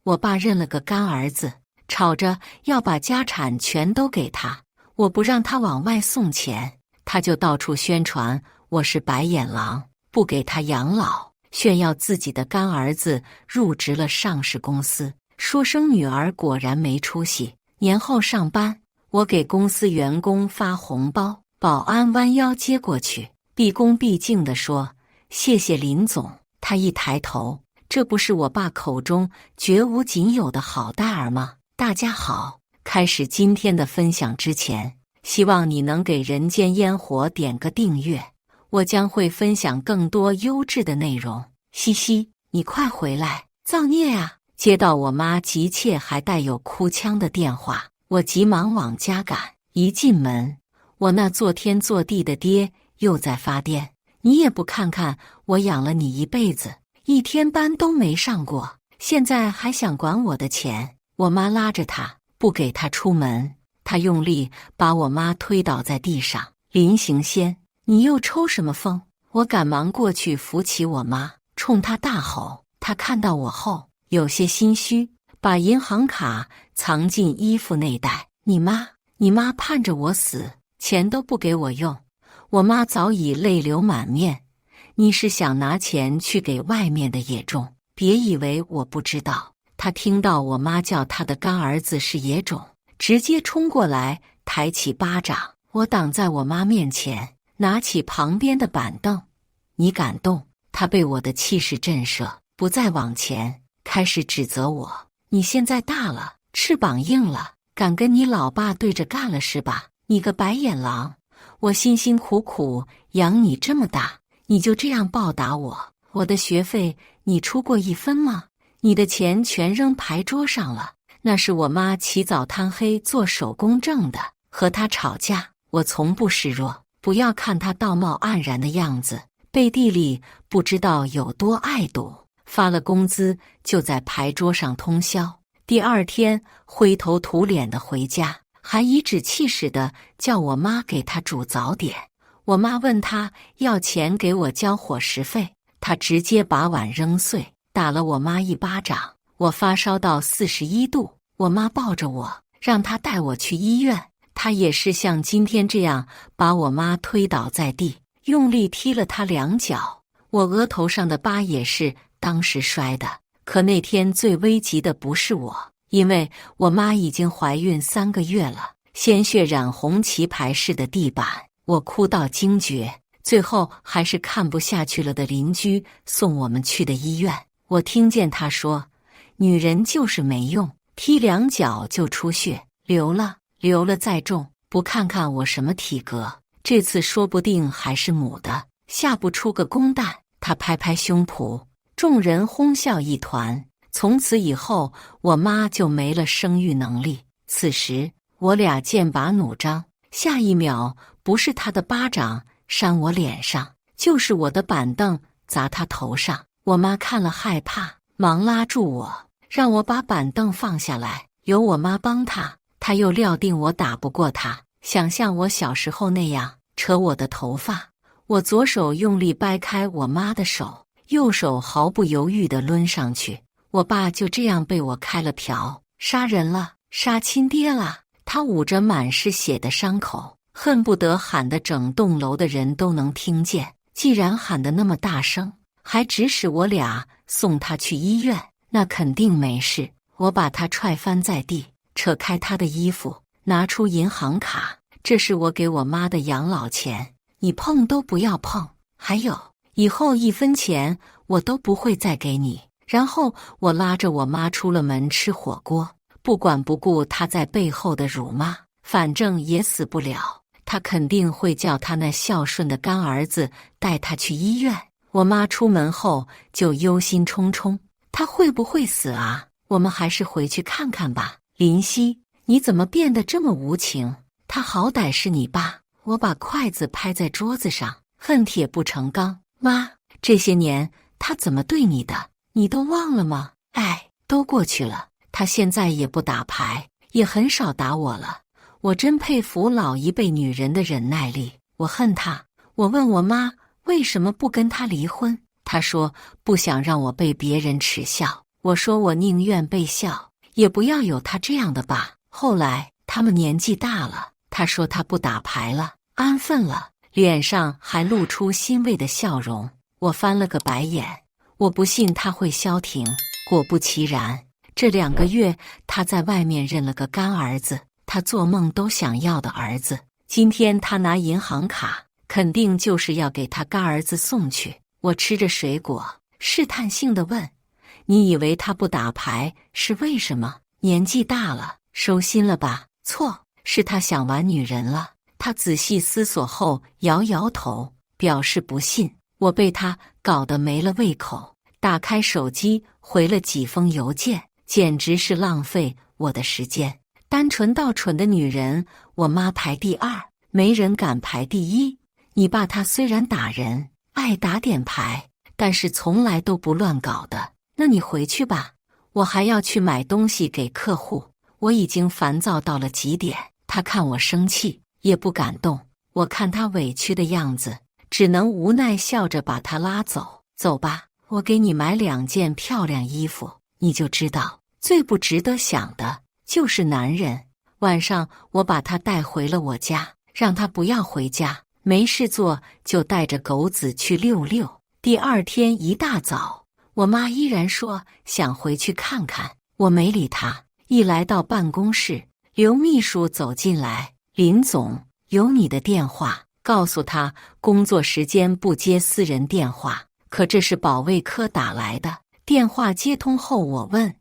我爸认了个干儿子，吵着要把家产全都给他。我不让他往外送钱，他就到处宣传我是白眼狼，不给他养老，炫耀自己的干儿子入职了上市公司，说生女儿果然没出息。年后上班，我给公司员工发红包，保安弯腰接过去，毕恭毕敬地说：“谢谢林总。”他一抬头，这不是我爸口中绝无仅有的好戴儿吗？大家好，开始今天的分享之前，希望你能给人间烟火点个订阅，我将会分享更多优质的内容。西西，你快回来，造孽啊！接到我妈急切还带有哭腔的电话，我急忙往家赶。一进门，我那做天做地的爹又在发癫。你也不看看我养了你一辈子，一天班都没上过，现在还想管我的钱。我妈拉着他，不给他出门。他用力把我妈推倒在地上。林行仙，你又抽什么风？我赶忙过去扶起我妈，冲她大吼。她看到我后有些心虚，把银行卡藏进衣服内袋。你妈盼着我死，钱都不给我用。我妈早已泪流满面。你是想拿钱去给外面的野种？别以为我不知道。她听到我妈叫她的干儿子是野种，直接冲过来，抬起巴掌。我挡在我妈面前，拿起旁边的板凳。你敢动？她被我的气势震慑，不再往前，开始指责我。你现在大了，翅膀硬了，敢跟你老爸对着干了是吧？你个白眼狼！我辛辛苦苦养你这么大，你就这样报答我？我的学费你出过一分吗？你的钱全扔牌桌上了，那是我妈起早贪黑做手工挣的。和她吵架，我从不示弱。不要看她道貌岸然的样子，背地里不知道有多爱赌。发了工资就在牌桌上通宵，第二天灰头土脸的回家，还颐指气使的叫我妈给他煮早点。我妈问他要钱给我交伙食费，他直接把碗扔碎，打了我妈一巴掌。我发烧到41度，我妈抱着我，让他带我去医院。他也是像今天这样把我妈推倒在地，用力踢了她2脚。我额头上的疤也是当时摔的。可那天最危急的不是我，因为我妈已经怀孕3个月了，鲜血染红棋牌室的地板。我哭到惊厥，最后还是看不下去了的邻居送我们去的医院。我听见他说，女人就是没用，踢2脚就出血，流了再重，不看看我什么体格，这次说不定还是母的，下不出个公蛋。他拍拍胸脯，众人哄笑一团。从此以后，我妈就没了生育能力。此时我俩剑拔弩张，下一秒不是他的巴掌扇我脸上，就是我的板凳砸他头上。我妈看了害怕，忙拉住我，让我把板凳放下来。有我妈帮他，他又料定我打不过他，想像我小时候那样扯我的头发。我左手用力掰开我妈的手，右手毫不犹豫地抡上去。我爸就这样被我开了瓢，杀人了，杀亲爹了。他捂着满是血的伤口，恨不得喊得整栋楼的人都能听见。既然喊得那么大声，还指使我俩送他去医院，那肯定没事。我把他踹翻在地，扯开他的衣服，拿出银行卡，这是我给我妈的养老钱，你碰都不要碰。还有，以后1分钱我都不会再给你。然后我拉着我妈出了门吃火锅，不管不顾她在背后的辱骂，反正也死不了。她肯定会叫她那孝顺的干儿子带她去医院。我妈出门后就忧心忡忡，她会不会死啊？我们还是回去看看吧。林夕，你怎么变得这么无情？他好歹是你爸。我把筷子拍在桌子上，恨铁不成钢。妈，这些年他怎么对你的，你都忘了吗？都过去了。他现在也不打牌，也很少打我了。我真佩服老一辈女人的忍耐力。我恨他。我问我妈为什么不跟他离婚，她说不想让我被别人耻笑。我说我宁愿被笑，也不要有他这样的爸。后来他们年纪大了，他说他不打牌了，安分了，脸上还露出欣慰的笑容。我翻了个白眼，我不信他会消停。果不其然，这2个月他在外面认了个干儿子，他做梦都想要的儿子。今天他拿银行卡，肯定就是要给他干儿子送去。我吃着水果，试探性地问：你以为他不打牌是为什么？年纪大了，收心了吧？错，是他想玩女人了。他仔细思索后摇摇头，表示不信。我被他搞得没了胃口，打开手机回了几封邮件，简直是浪费我的时间。单纯到蠢的女人，我妈排第2，没人敢排第1。你爸他虽然打人，爱打点牌，但是从来都不乱搞的。那你回去吧，我还要去买东西给客户。我已经烦躁到了极点，他看我生气也不敢动。我看他委屈的样子，只能无奈笑着把他拉走。走吧，我给你买2件漂亮衣服。你就知道，最不值得想的就是男人。晚上我把他带回了我家，让他不要回家，没事做就带着狗子去溜溜。第2天一大早，我妈依然说想回去看看，我没理她。一来到办公室，刘秘书走进来：林总，有你的电话，告诉他工作时间不接私人电话。可这是保卫科打来的。电话接通后，我问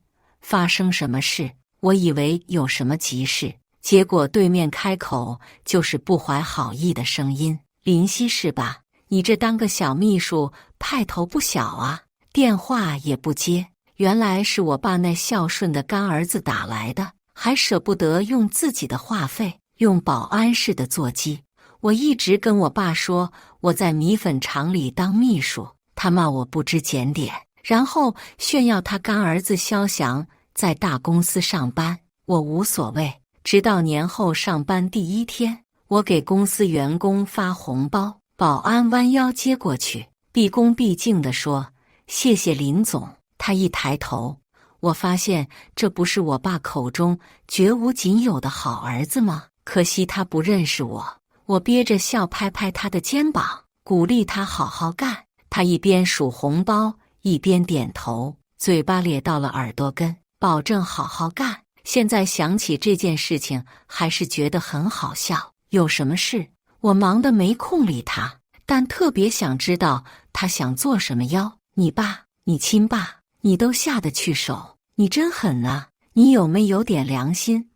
发生什么事，我以为有什么急事，结果对面开口就是不怀好意的声音：林夕是吧？你这当个小秘书派头不小啊，电话也不接。原来是我爸那孝顺的干儿子打来的，还舍不得用自己的话费，用保安室的座机。我一直跟我爸说我在米粉厂里当秘书，他骂我不知检点，然后炫耀他干儿子肖翔在大公司上班。我无所谓，直到年后上班第1天，我给公司员工发红包，保安弯腰接过去，毕恭毕敬地说：谢谢林总。他一抬头，我发现这不是我爸口中绝无仅有的好儿子吗？可惜他不认识我。我憋着笑拍拍他的肩膀，鼓励他好好干。他一边数红包一边点头，嘴巴咧到了耳朵根，保证好好干。现在想起这件事情，还是觉得很好笑。有什么事？我忙得没空理他，但特别想知道他想做什么妖。你爸，你亲爸，你都下得去手，你真狠啊！你有没有点良心？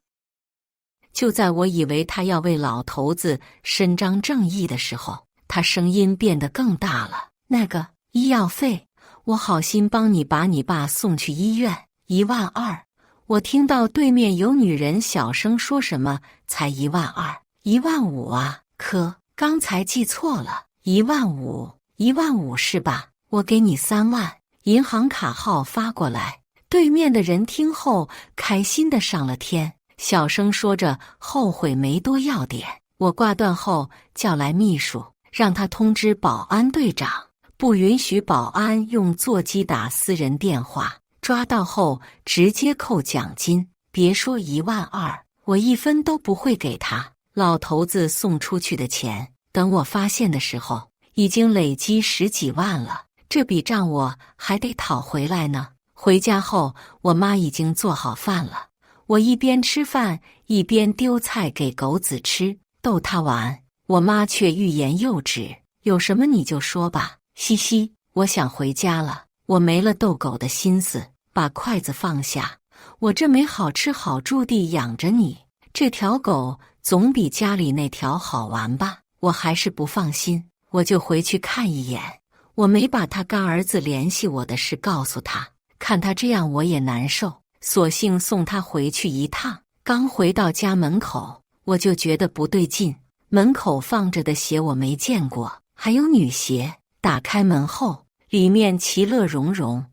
就在我以为他要为老头子伸张正义的时候，他声音变得更大了。那个医药费，我好心帮你把你爸送去医院，12000。我听到对面有女人小声说什么才12000，15000啊！可刚才记错了，15000是吧？我给你3万。银行卡号发过来。对面的人听后开心的上了天，小声说着后悔没多要点。我挂断后叫来秘书，让他通知保安队长，不允许保安用座机打私人电话，抓到后直接扣奖金。别说12000，我1分都不会给他。老头子送出去的钱，等我发现的时候，已经累积10几万了。这笔账我还得讨回来呢。回家后，我妈已经做好饭了，我一边吃饭一边丢菜给狗子吃，逗他玩。我妈却欲言又止，有什么你就说吧。嘻嘻，我想回家了。我没了逗狗的心思，把筷子放下。我这没好吃好住地养着你，这条狗总比家里那条好玩吧？我还是不放心，我就回去看一眼。我没把他干儿子联系我的事告诉他，看他这样我也难受，索性送他回去一趟。刚回到家门口，我就觉得不对劲，门口放着的鞋我没见过，还有女鞋。打开门后，里面其乐融融。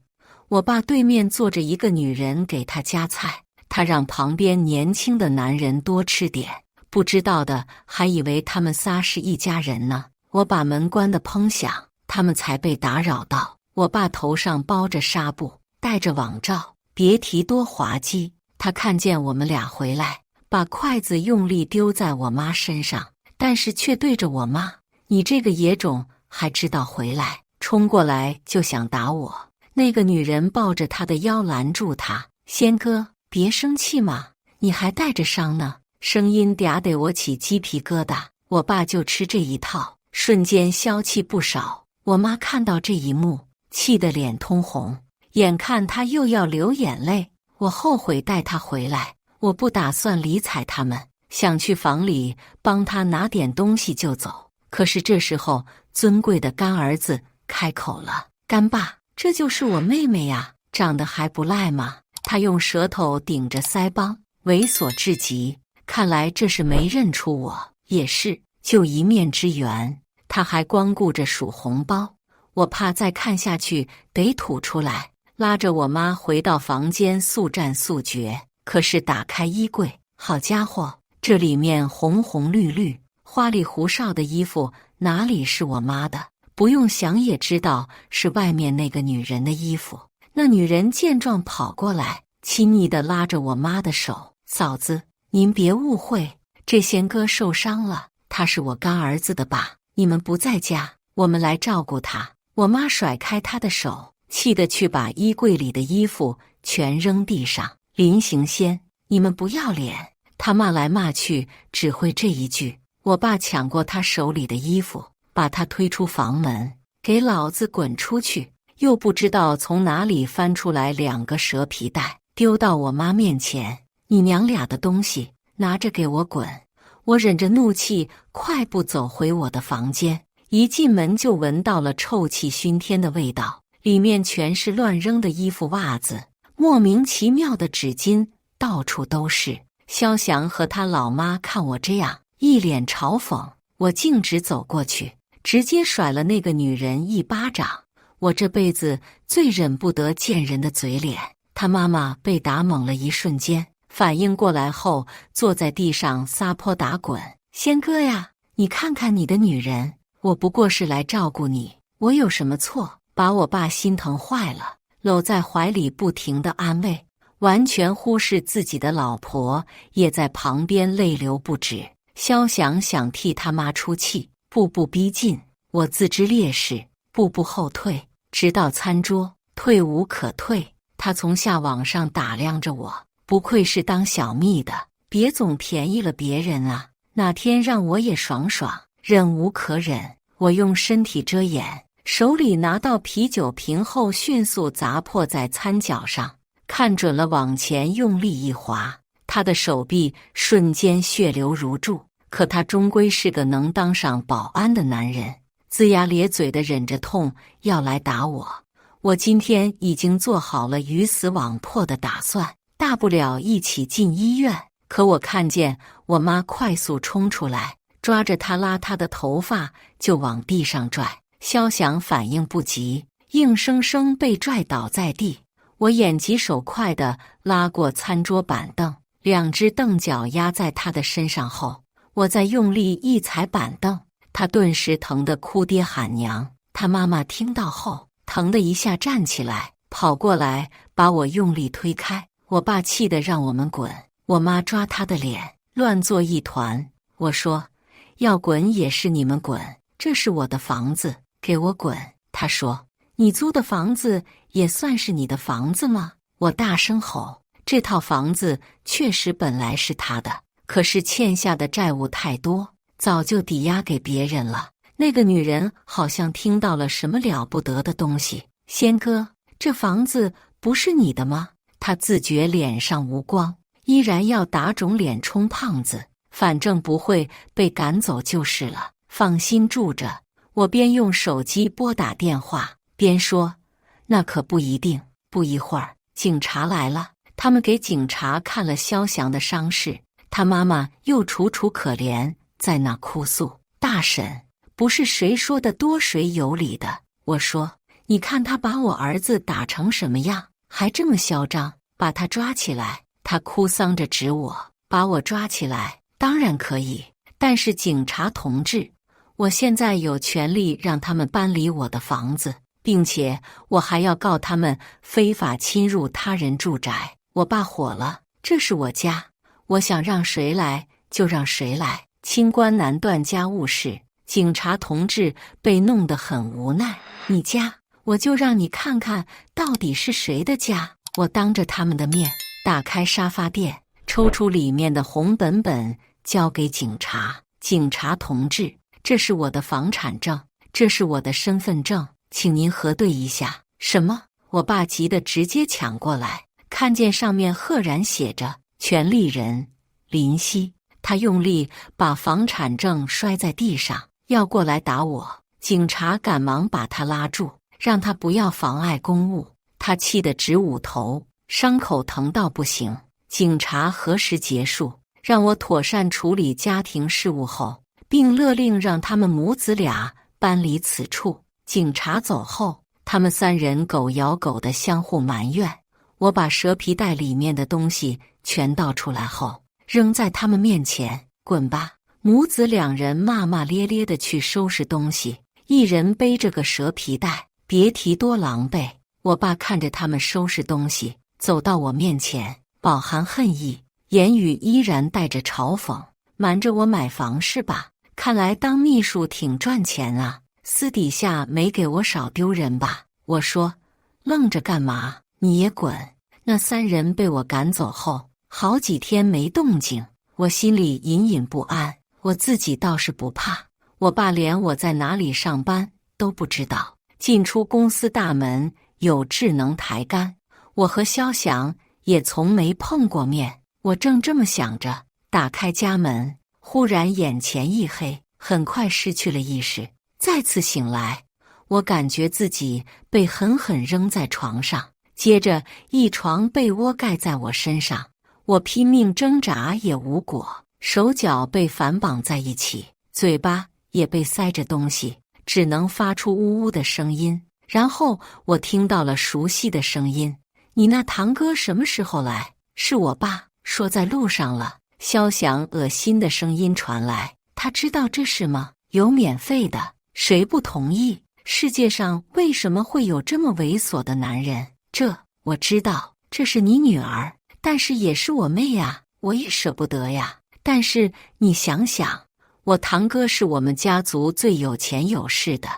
我爸对面坐着一个女人给他夹菜，他让旁边年轻的男人多吃点，不知道的还以为他们仨是一家人呢。我把门关得砰响，他们才被打扰到。我爸头上包着纱布，戴着网罩，别提多滑稽。他看见我们俩回来，把筷子用力丢在我妈身上，但是却对着我妈：“你这个野种，还知道回来！”冲过来就想打我。那个女人抱着他的腰拦住他：“仙哥，别生气嘛，你还带着伤呢。”声音嗲得我起鸡皮疙瘩。我爸就吃这一套，瞬间消气不少。我妈看到这一幕，气得脸通红，眼看她又要流眼泪。我后悔带她回来，我不打算理睬他们，想去房里帮她拿点东西就走。可是这时候，尊贵的干儿子开口了：“干爸，这就是我妹妹呀，长得还不赖嘛。”他用舌头顶着腮帮，猥琐至极。看来这是没认出我，也是，就一面之缘。他还光顾着数红包，我怕再看下去得吐出来，拉着我妈回到房间速战速决。可是打开衣柜，好家伙，这里面红红绿绿、花里胡哨的衣服哪里是我妈的？不用想也知道是外面那个女人的衣服。那女人见状跑过来，亲昵地拉着我妈的手：“嫂子，您别误会，这仙哥受伤了，他是我干儿子的爸，你们不在家，我们来照顾他。”我妈甩开他的手，气得去把衣柜里的衣服全扔地上：“林行仙，你们不要脸！”他骂来骂去，只会这一句。我爸抢过他手里的衣服，把他推出房门：“给老子滚出去！”又不知道从哪里翻出来2个蛇皮袋，丢到我妈面前：“你娘俩的东西，拿着给我滚！”我忍着怒气，快步走回我的房间。一进门就闻到了臭气熏天的味道，里面全是乱扔的衣服、袜子，莫名其妙的纸巾到处都是。萧翔和他老妈看我这样，一脸嘲讽，我径直走过去，直接甩了那个女人一巴掌。我这辈子最忍不得见人的嘴脸。他妈妈被打懵了一瞬间，反应过来后，坐在地上撒泼打滚：“仙哥呀，你看看你的女人，我不过是来照顾你，我有什么错？”把我爸心疼坏了，搂在怀里不停地安慰，完全忽视自己的老婆也在旁边泪流不止。萧翔想替他妈出气，步步逼近，我自知劣势，步步后退，直到餐桌，退无可退。他从下往上打量着我，不愧是当小蜜的，别总便宜了别人啊，哪天让我也爽爽。忍无可忍，我用身体遮掩，手里拿到啤酒瓶后迅速砸破在餐脚上，看准了往前用力一划，他的手臂瞬间血流如注。可他终归是个能当上保安的男人，龇牙咧嘴的忍着痛要来打我。我今天已经做好了鱼死网破的打算，大不了一起进医院。可我看见我妈快速冲出来，抓着他拉他的头发就往地上拽。萧翔反应不及，硬生生被拽倒在地。我眼疾手快地拉过餐桌板凳，2只凳脚压在他的身上后，我再用力一踩板凳，他顿时疼得哭爹喊娘。他妈妈听到后，疼的一下站起来，跑过来把我用力推开。我爸气得让我们滚，我妈抓他的脸，乱作一团。我说：“要滚也是你们滚，这是我的房子，给我滚！”他说：“你租的房子也算是你的房子吗？”我大声吼：“这套房子确实本来是他的，可是欠下的债务太多，早就抵押给别人了。”那个女人好像听到了什么了不得的东西：“仙哥，这房子不是你的吗？”她自觉脸上无光，依然要打肿脸充胖子，反正不会被赶走就是了，放心住着。我边用手机拨打电话边说：“那可不一定。”不一会儿，警察来了，他们给警察看了萧翔的伤势，他妈妈又楚楚可怜，在那哭诉：“大婶，不是谁说的多谁有理的。”我说：“你看他把我儿子打成什么样，还这么嚣张，把他抓起来。”他哭丧着指我：“把我抓起来当然可以，但是警察同志，我现在有权利让他们搬离我的房子，并且我还要告他们非法侵入他人住宅。我爸火了，这是我家，我想让谁来就让谁来。清官难断家务事，警察同志被弄得很无奈。你家，我就让你看看到底是谁的家。我当着他们的面打开沙发垫，抽出里面的红本本交给警察。警察同志，这是我的房产证，这是我的身份证，请您核对一下。什么？我爸急得直接抢过来，看见上面赫然写着权利人林夕，他用力把房产证摔在地上，要过来打我。警察赶忙把他拉住，让他不要妨碍公务。他气得直捂头，伤口疼到不行。警察核实结束，让我妥善处理家庭事务后，并勒令让他们母子俩搬离此处。警察走后，他们三人狗咬狗的相互埋怨。我把蛇皮袋里面的东西全倒出来后，扔在他们面前，滚吧！母子两人骂骂咧咧地去收拾东西，一人背着个蛇皮袋，别提多狼狈。我爸看着他们收拾东西，走到我面前，饱含恨意，言语依然带着嘲讽：“瞒着我买房是吧？看来当秘书挺赚钱啊，私底下没给我少丢人吧？”我说：“愣着干嘛？你也滚！”那三人被我赶走后，好几天没动静，我心里隐隐不安。我自己倒是不怕，我爸连我在哪里上班都不知道，进出公司大门有智能台杆，我和肖翔也从没碰过面。我正这么想着，打开家门，忽然眼前一黑，很快失去了意识。再次醒来，我感觉自己被狠狠扔在床上，接着一床被窝盖在我身上，我拼命挣扎也无果，手脚被反绑在一起，嘴巴也被塞着东西，只能发出呜呜的声音。然后我听到了熟悉的声音：“你那堂哥什么时候来？”是我爸说在路上了。肖翔恶心的声音传来：“他知道这是吗？有免费的，谁不同意？世界上为什么会有这么猥琐的男人？”我知道，这是你女儿，但是也是我妹呀，我也舍不得呀。但是你想想，我堂哥是我们家族最有钱有势的，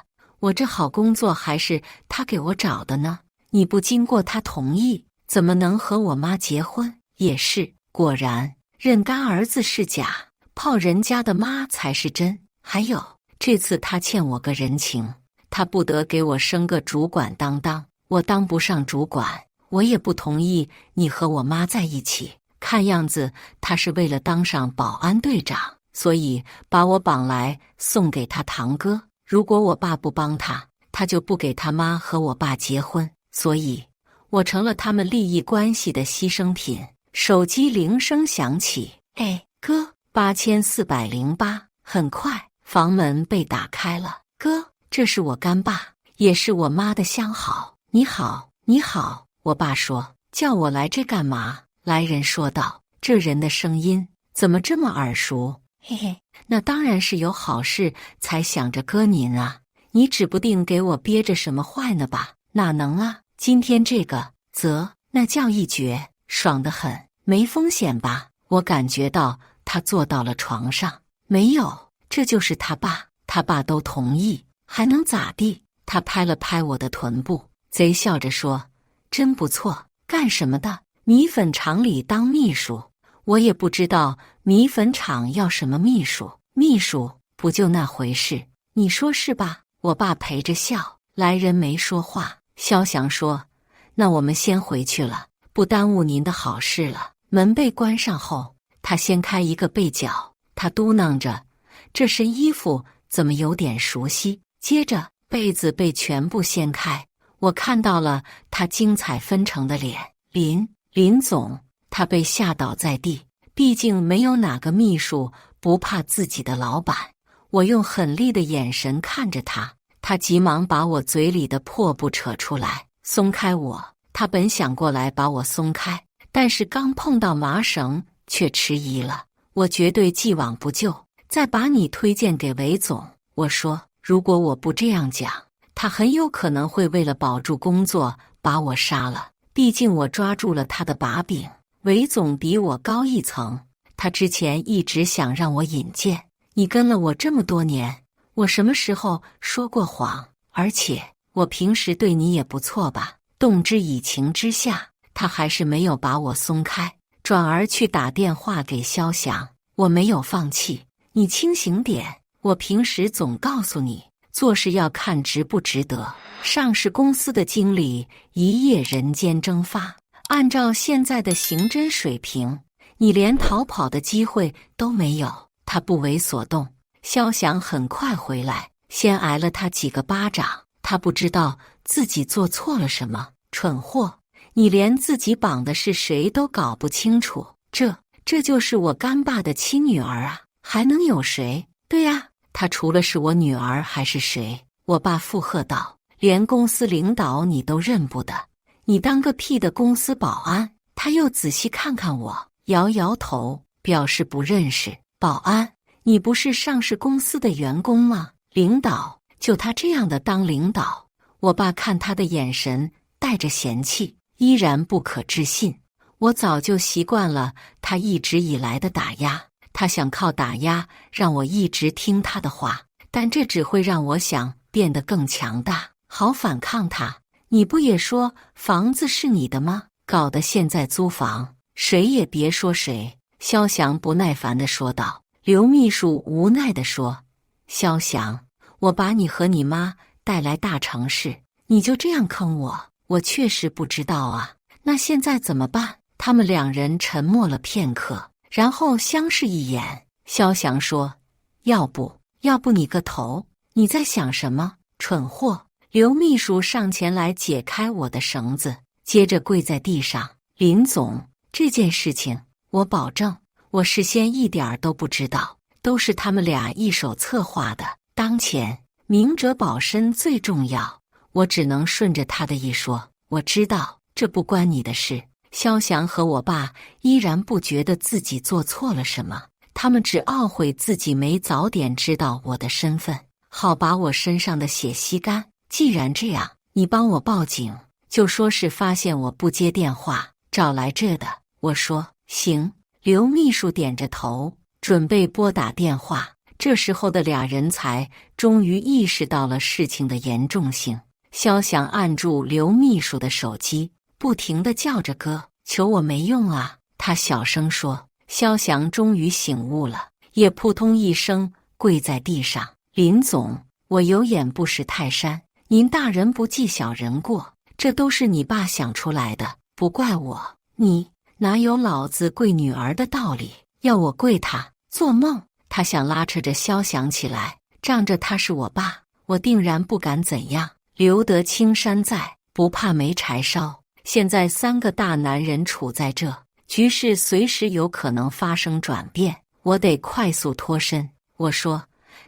我这好工作还是他给我找的呢。你不经过他同意，怎么能和我妈结婚？也是，果然，认干儿子是假，泡人家的妈才是真。还有，这次他欠我个人情，他不得给我升个主管当当，我当不上主管，我也不同意你和我妈在一起。看样子他是为了当上保安队长，所以把我绑来送给他堂哥。如果我爸不帮他，他就不给他妈和我爸结婚，所以我成了他们利益关系的牺牲品。手机铃声响起，哎，哥，8408。很快房门被打开了。哥，这是我干爸，也是我妈的相好。你好，你好。我爸说，叫我来这干嘛？来人说道，这人的声音怎么这么耳熟？嘿嘿，那当然是有好事才想着哥您啊，你指不定给我憋着什么坏呢吧？哪能啊，今天这个那叫一绝，爽得很，没风险吧？我感觉到他坐到了床上。没有，这就是他爸，他爸都同意，还能咋地？他拍了拍我的臀部，贼笑着说，真不错，干什么的？米粉厂里当秘书。我也不知道米粉厂要什么秘书，秘书不就那回事，你说是吧？我爸陪着笑。来人没说话。肖翔说，那我们先回去了，不耽误您的好事了。门被关上后，他掀开一个被角，他嘟囔着，这身衣服怎么有点熟悉。接着被子被全部掀开，我看到了他精彩纷呈的脸。林总。他被吓倒在地，毕竟没有哪个秘书不怕自己的老板。我用狠厉的眼神看着他，他急忙把我嘴里的破布扯出来，松开我。他本想过来把我松开，但是刚碰到麻绳却迟疑了。我绝对既往不咎，再把你推荐给韦总。我说，如果我不这样讲，他很有可能会为了保住工作把我杀了。毕竟我抓住了他的把柄，韦总比我高一层，他之前一直想让我引荐。你跟了我这么多年，我什么时候说过谎？而且我平时对你也不错吧？动之以情之下，他还是没有把我松开，转而去打电话给肖翔。我没有放弃，你清醒点，我平时总告诉你，做事要看值不值得。上市公司的经理一夜人间蒸发，按照现在的刑侦水平，你连逃跑的机会都没有。他不为所动。肖翔很快回来，先挨了他几个巴掌。他不知道自己做错了什么，蠢货，你连自己绑的是谁都搞不清楚。这就是我干爸的亲女儿啊，还能有谁？对呀，她除了是我女儿还是谁？我爸附和道，连公司领导你都认不得，你当个屁的公司保安？他又仔细看看我，摇摇头，表示不认识。保安？你不是上市公司的员工吗？领导？就他这样的当领导？我爸看他的眼神带着嫌弃，依然不可置信。我早就习惯了他一直以来的打压，他想靠打压让我一直听他的话，但这只会让我想变得更强大，好反抗他。你不也说房子是你的吗？搞得现在租房，谁也别说谁。肖翔不耐烦地说道。刘秘书无奈地说，肖翔，我把你和你妈带来大城市，你就这样坑我？我确实不知道啊。那现在怎么办？他们两人沉默了片刻，然后相视一眼。肖翔说，要不你个头，你在想什么？蠢货！刘秘书上前来解开我的绳子，接着跪在地上。林总，这件事情我保证，我事先一点都不知道，都是他们俩一手策划的。当前明哲保身最重要，我只能顺着他的意说。我知道，这不关你的事。肖翔和我爸依然不觉得自己做错了什么，他们只懊悔自己没早点知道我的身份，好把我身上的血吸干。既然这样，你帮我报警，就说是发现我不接电话找来这的。我说行。刘秘书点着头，准备拨打电话。这时候的俩人才终于意识到了事情的严重性。肖翔按住刘秘书的手机，不停地叫着哥，求我没用啊，他小声说。肖翔终于醒悟了，也扑通一声跪在地上。林总，我有眼不识泰山，您大人不计小人过，这都是你爸想出来的，不怪我。你哪有老子跪女儿的道理？要我跪他？做梦！他想拉扯着肖翔起来，仗着他是我爸，我定然不敢怎样。留得青山在，不怕没柴烧。现在三个大男人处在这局势，随时有可能发生转变，我得快速脱身。我说，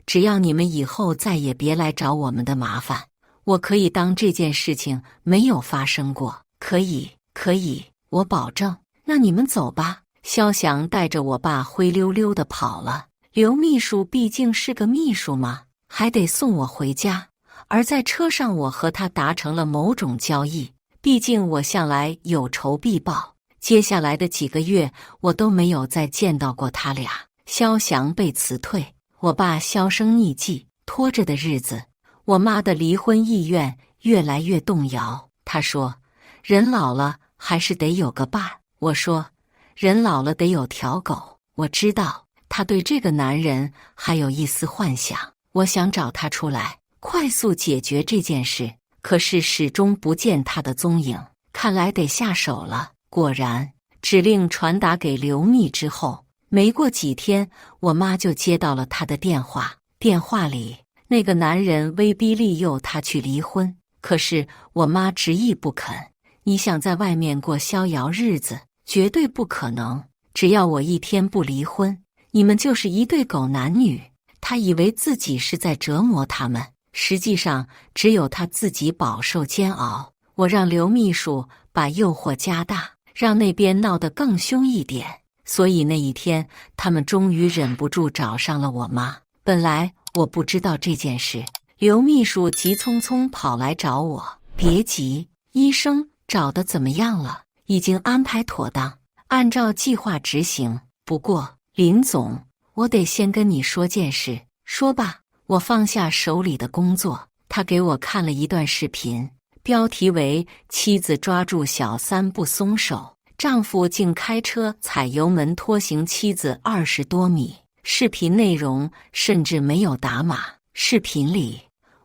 只要你们以后再也别来找我们的麻烦，我可以当这件事情没有发生过。可以，我保证。那你们走吧。肖翔带着我爸灰溜溜地跑了。刘秘书毕竟是个秘书嘛，还得送我回家。而在车上，我和他达成了某种交易，毕竟我向来有仇必报。接下来的几个月，我都没有再见到过他俩。肖翔被辞退，我爸销声匿迹，拖着的日子，我妈的离婚意愿越来越动摇。她说，人老了还是得有个伴儿。我说，人老了得有条狗。我知道他对这个男人还有一丝幻想，我想找他出来，快速解决这件事，可是始终不见他的踪影，看来得下手了。果然，指令传达给刘密之后，没过几天，我妈就接到了他的电话。电话里，那个男人威逼利诱她去离婚，可是我妈执意不肯。你想在外面过逍遥日子，绝对不可能。只要我一天不离婚，你们就是一对狗男女。他以为自己是在折磨他们，实际上只有他自己饱受煎熬。我让刘秘书把诱惑加大，让那边闹得更凶一点。所以那一天，他们终于忍不住找上了我妈。本来我不知道这件事，刘秘书急匆匆跑来找我，别急，医生找得怎么样了？已经安排妥当，按照计划执行。不过，林总，我得先跟你说件事。说吧。我放下手里的工作，他给我看了一段视频，标题为“妻子抓住小三不松手，丈夫竟开车踩油门拖行妻子20多米”。视频内容甚至没有打码。视频里，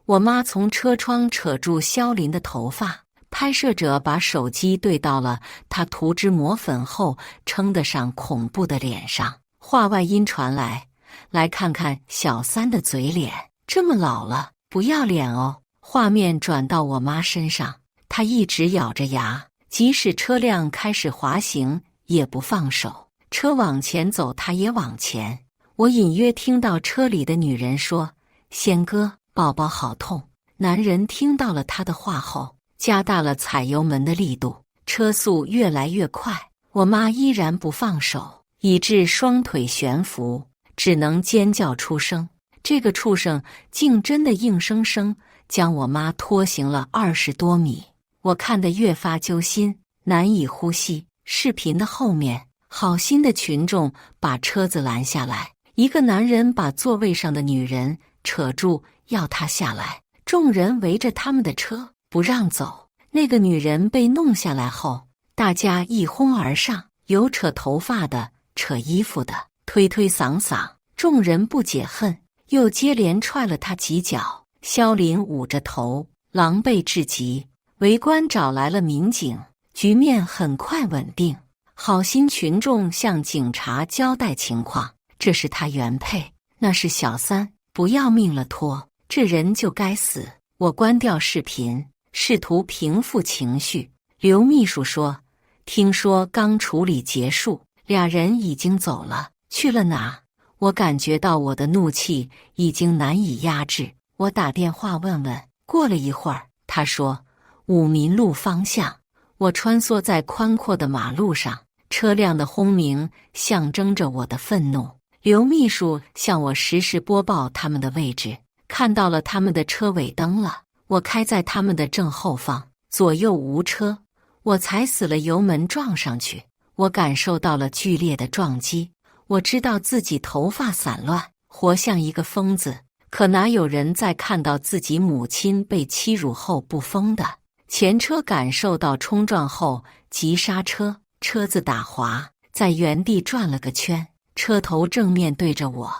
我妈从车窗扯住肖林的头发，拍摄者把手机对到了他涂脂抹粉后称得上恐怖的脸上。话外音传来，来看看小三的嘴脸，这么老了，不要脸哦。画面转到我妈身上，她一直咬着牙，即使车辆开始滑行也不放手，车往前走她也往前。我隐约听到车里的女人说：“仙哥，宝宝好痛。”男人听到了她的话后，加大了踩油门的力度，车速越来越快。我妈依然不放手，以致双腿悬浮，只能尖叫出声。这个畜生竟真的硬生生将我妈拖行了20多米。我看得越发揪心，难以呼吸。视频的后面，好心的群众把车子拦下来，一个男人把座位上的女人扯住，要她下来。众人围着他们的车不让走。那个女人被弄下来后，大家一哄而上，有扯头发的，扯衣服的，推推搡搡。众人不解恨，又接连踹了他几脚。肖林捂着头，狼狈至极。围观找来了民警，局面很快稳定。好心群众向警察交代情况，这是他原配，那是小三，不要命了拖，这人就该死。我关掉视频，试图平复情绪。刘秘书说：“听说刚处理结束，俩人已经走了，去了哪？”我感觉到我的怒气已经难以压制。我打电话问问，过了一会儿，他说武民路方向。我穿梭在宽阔的马路上，车辆的轰鸣象征着我的愤怒。刘秘书向我实时播报他们的位置，看到了他们的车尾灯了。我开在他们的正后方，左右无车。我踩死了油门撞上去，我感受到了剧烈的撞击。我知道自己头发散乱，活像一个疯子，可哪有人在看到自己母亲被欺辱后不疯的？前车感受到冲撞后急刹车，车子打滑，在原地转了个圈，车头正面对着我。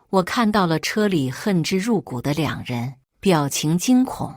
我看到了车里恨之入骨的两人，表情惊恐。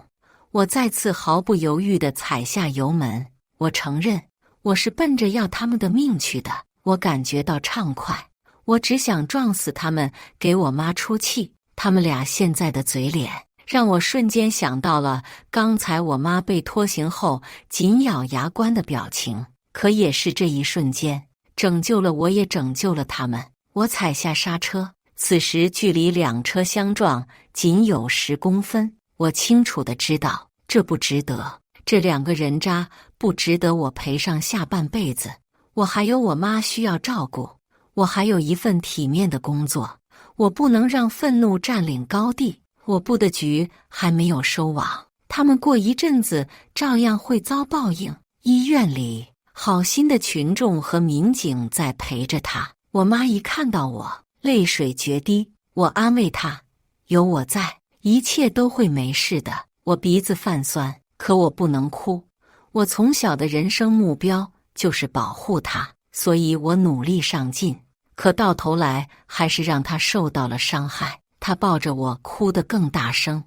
我再次毫不犹豫地踩下油门。我承认，我是奔着要他们的命去的。我感觉到畅快。我只想撞死他们，给我妈出气。他们俩现在的嘴脸，让我瞬间想到了刚才我妈被拖行后紧咬牙关的表情。可也是这一瞬间，拯救了我，也拯救了他们。我踩下刹车，此时距离两车相撞仅有10公分。我清楚地知道，这不值得，这两个人渣不值得我赔上下半辈子。我还有我妈需要照顾，我还有一份体面的工作，我不能让愤怒占领高地。我布的局还没有收网，他们过一阵子照样会遭报应。医院里，好心的群众和民警在陪着他。我妈一看到我，泪水决堤。我安慰她，有我在，一切都会没事的。我鼻子泛酸，可我不能哭。我从小的人生目标就是保护她，所以我努力上进。可到头来还是让她受到了伤害。她抱着我哭得更大声。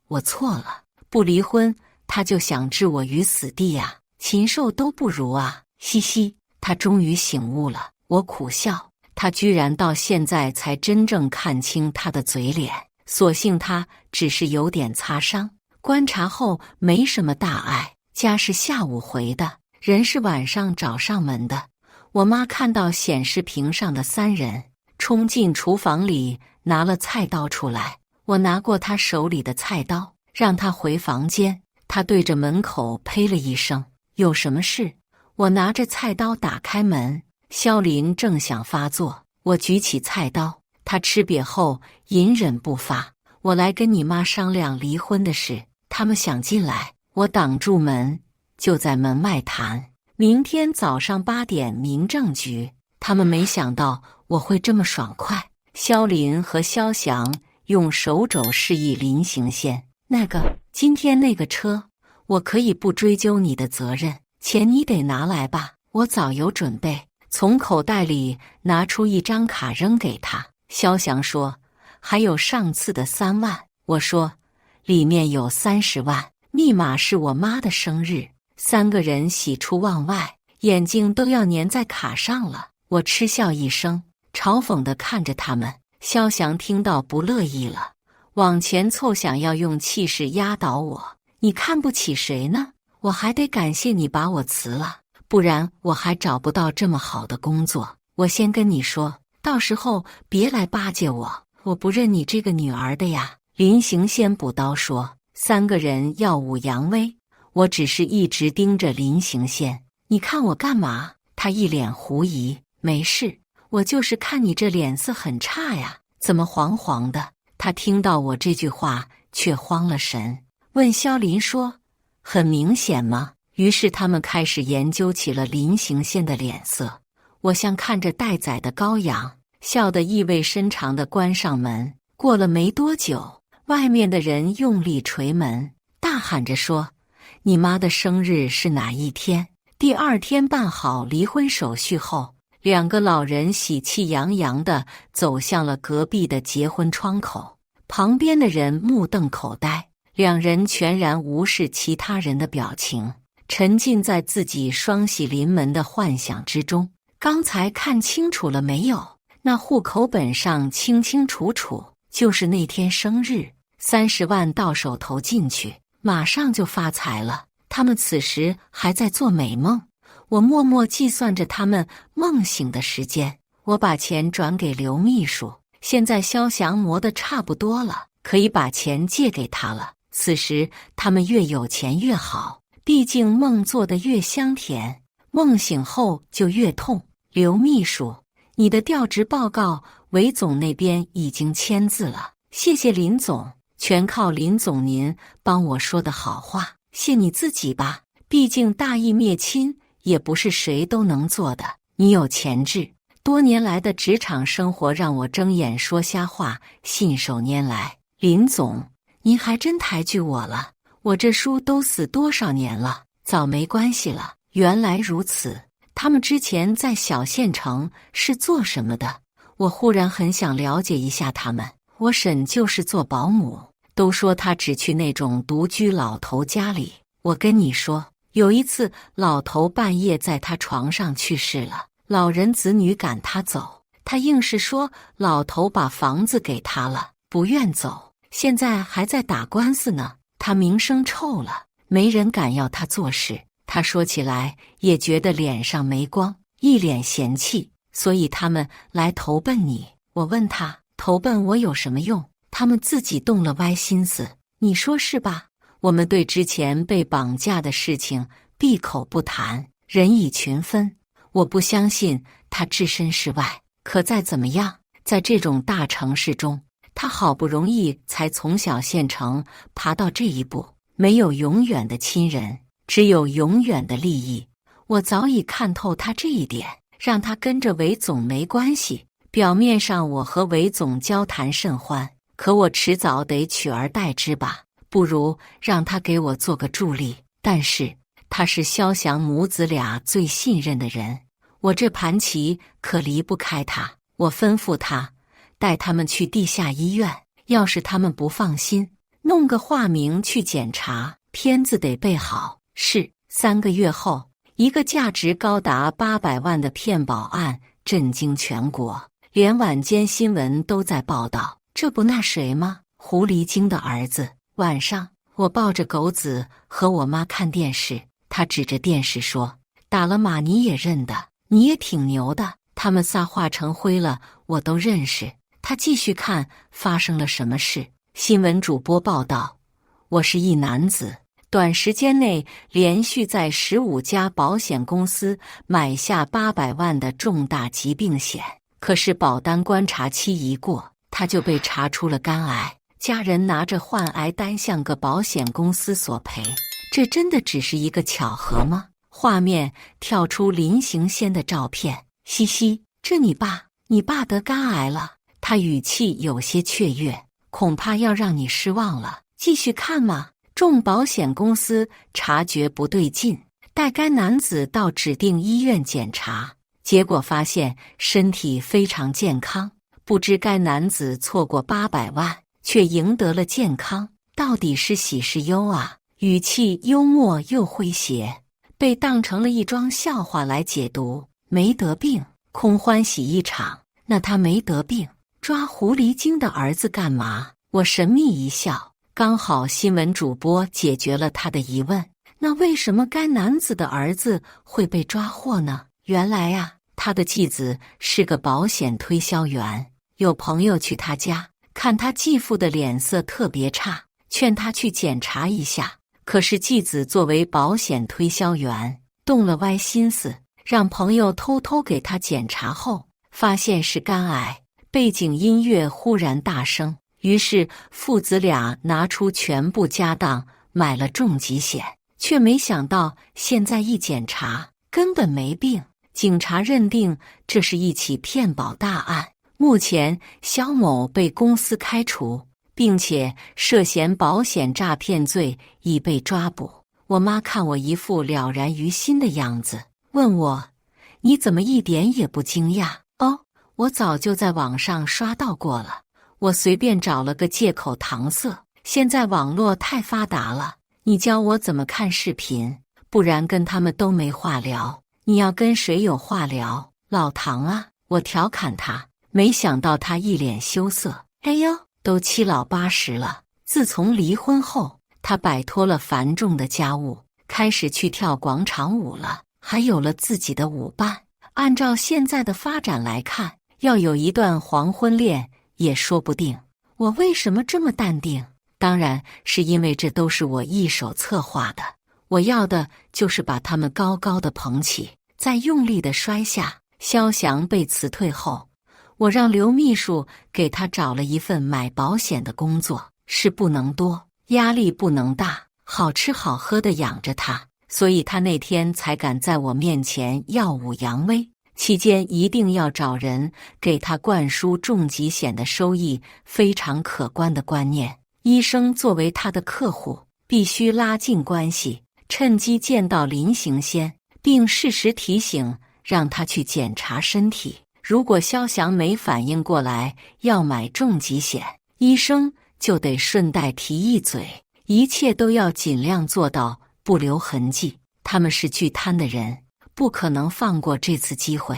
我错了，不离婚，她就想置我于死地呀，禽兽都不如啊！嘻嘻，她终于醒悟了。我苦笑，她居然到现在才真正看清她的嘴脸。所幸她只是有点擦伤，观察后没什么大碍。家是下午回的，人是晚上找上门的。我妈看到显示屏上的3人，冲进厨房里拿了菜刀出来。我拿过她手里的菜刀，让她回房间。她对着门口呸了一声：“有什么事？”我拿着菜刀打开门，肖林正想发作，我举起菜刀，他吃瘪后隐忍不发。我来跟你妈商量离婚的事。他们想进来，我挡住门，就在门外谈。明天早上8点民政局。他们没想到我会这么爽快。萧林和萧翔用手肘示意林行宪：今天那个车，我可以不追究你的责任，钱你得拿来吧。我早有准备，从口袋里拿出一张卡扔给他。萧翔说：还有上次的3万。我说：里面有30万，密码是我妈的生日。3个人喜出望外，眼睛都要粘在卡上了。我嗤笑一声，嘲讽地看着他们。萧翔听到不乐意了，往前凑，想要用气势压倒我。你看不起谁呢？我还得感谢你把我辞了，不然我还找不到这么好的工作。我先跟你说，到时候别来巴结我，我不认你这个女儿的呀。林行宪补刀说：3个人耀武扬威。我只是一直盯着林行宪，你看我干嘛？他一脸狐疑。没事，我就是看你这脸色很差呀，怎么黄黄的？他听到我这句话却慌了神，问萧林说：很明显吗？于是他们开始研究起了林行宪的脸色。我像看着待宰的羔羊，笑得意味深长地关上门。过了没多久，外面的人用力捶门，大喊着说：你妈的生日是哪一天？第2天办好离婚手续后，2个老人喜气洋洋地走向了隔壁的结婚窗口。旁边的人目瞪口呆，2人全然无视其他人的表情，沉浸在自己双喜临门的幻想之中。刚才看清楚了没有？那户口本上清清楚楚，就是那天生日，30万到手投进去，马上就发财了。他们此时还在做美梦，我默默计算着他们梦醒的时间。我把钱转给刘秘书，现在萧翔磨得差不多了，可以把钱借给他了。此时他们越有钱越好，毕竟梦做得越香甜，梦醒后就越痛。刘秘书，你的调职报告韦总那边已经签字了，谢谢林总，全靠林总您帮我说的好话。谢你自己吧，毕竟大义灭亲也不是谁都能做的。你有潜质，多年来的职场生活让我睁眼说瞎话，信手拈来。林总，您还真抬举我了，我这书都死多少年了，早没关系了。原来如此，他们之前在小县城是做什么的？我忽然很想了解一下他们。我婶就是做保姆，都说她只去那种独居老头家里。我跟你说，有一次老头半夜在他床上去世了，老人子女赶他走，他硬是说老头把房子给他了，不愿走，现在还在打官司呢。他名声臭了，没人敢要他做事。他说起来也觉得脸上没光，一脸嫌弃，所以他们来投奔你。我问他，投奔我有什么用？他们自己动了歪心思，你说是吧？我们对之前被绑架的事情闭口不谈，人以群分。我不相信他置身事外，可再怎么样，在这种大城市中，他好不容易才从小县城爬到这一步。没有永远的亲人，只有永远的利益。我早已看透他这一点，让他跟着韦总没关系。表面上我和韦总交谈甚欢，可我迟早得取而代之吧，不如让他给我做个助力。但是他是萧翔母子俩最信任的人，我这盘棋可离不开他。我吩咐他带他们去地下医院，要是他们不放心，弄个化名去检查，片子得备好。是3个月后，一个价值高达800万的骗保案震惊全国，连晚间新闻都在报道。这不那谁吗？狐狸精的儿子。晚上，我抱着狗子和我妈看电视，他指着电视说：打了码你也认得，你也挺牛的。他们仨化成灰了，我都认识。他继续看发生了什么事。新闻主播报道，我是一男子，短时间内连续在15家保险公司买下800万的重大疾病险，可是保单观察期一过，他就被查出了肝癌。家人拿着患癌单向个保险公司索赔，这真的只是一个巧合吗？画面跳出林行先的照片，嘻嘻，这你爸得肝癌了。他语气有些雀跃，恐怕要让你失望了。继续看吗？众保险公司察觉不对劲，带该男子到指定医院检查，结果发现身体非常健康。不知该男子错过800万，却赢得了健康，到底是喜是忧啊？语气幽默又诙谐，被当成了一桩笑话来解读。没得病，空欢喜一场。那他没得病，抓狐狸精的儿子干嘛？我神秘一笑，刚好新闻主播解决了他的疑问。那为什么该男子的儿子会被抓获呢？原来啊，他的继子是个保险推销员，有朋友去他家，看他继父的脸色特别差，劝他去检查一下。可是继子作为保险推销员，动了歪心思，让朋友偷偷给他检查后，发现是肝癌。背景音乐忽然大声，于是父子俩拿出全部家当买了重疾险，却没想到现在一检查根本没病。警察认定这是一起骗保大案，目前肖某被公司开除，并且涉嫌保险诈骗罪已被抓捕。我妈看我一副了然于心的样子，问我：“你怎么一点也不惊讶？”哦，我早就在网上刷到过了，我随便找了个借口搪塞。现在网络太发达了，你教我怎么看视频，不然跟他们都没话聊。你要跟谁有话聊？老唐啊，我调侃他，没想到他一脸羞涩。哎呦，都7老80了。自从离婚后，他摆脱了繁重的家务，开始去跳广场舞了，还有了自己的舞伴。按照现在的发展来看，要有一段黄昏恋也说不定。我为什么这么淡定？当然是因为这都是我一手策划的。我要的就是把他们高高的捧起，再用力的摔下。肖翔被辞退后，我让刘秘书给他找了一份买保险的工作，事不能多，压力不能大，好吃好喝的养着他，所以他那天才敢在我面前耀武扬威。期间一定要找人给他灌输重疾险的收益非常可观的观念。医生作为他的客户，必须拉近关系，趁机见到林行先，并适时提醒让他去检查身体。如果肖翔没反应过来要买重疾险，医生就得顺带提一嘴，一切都要尽量做到不留痕迹。他们是巨贪的人，不可能放过这次机会。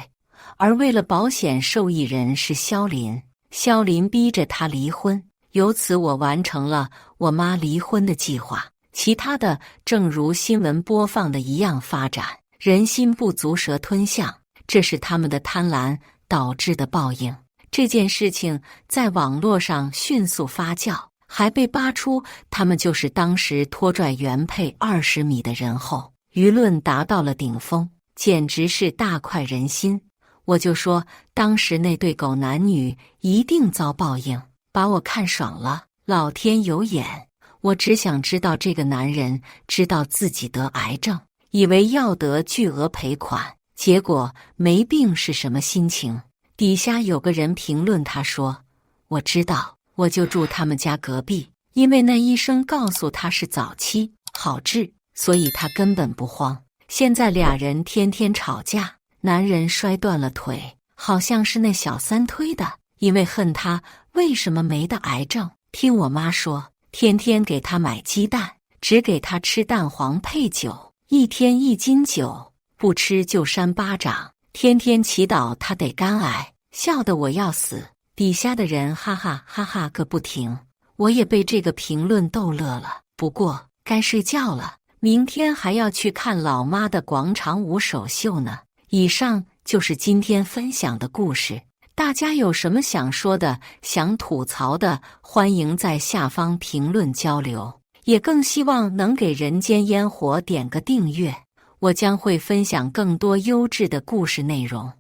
而为了保险受益人是肖林，肖林逼着他离婚，由此我完成了我妈离婚的计划。其他的正如新闻播放的一样发展，人心不足蛇吞象，这是他们的贪婪导致的报应。这件事情在网络上迅速发酵，还被扒出他们就是当时拖拽原配20米的人后，舆论达到了顶峰，简直是大快人心。我就说当时那对狗男女一定遭报应，把我看爽了。老天有眼，我只想知道这个男人知道自己得癌症，以为要得巨额赔款，结果没病是什么心情？底下有个人评论他说：“我知道，我就住他们家隔壁，因为那医生告诉他是早期，好治，所以他根本不慌。”现在俩人天天吵架，男人摔断了腿，好像是那小三推的，因为恨他为什么没得癌症。听我妈说，天天给他买鸡蛋，只给他吃蛋黄配酒，1天1斤酒，不吃就扇巴掌，天天祈祷他得肝癌，笑得我要死。底下的人哈哈哈哈个不停，我也被这个评论逗乐了。不过该睡觉了，明天还要去看老妈的广场舞首秀呢。以上就是今天分享的故事，大家有什么想说的、想吐槽的，欢迎在下方评论交流，也更希望能给人间烟火点个订阅，我将会分享更多优质的故事内容。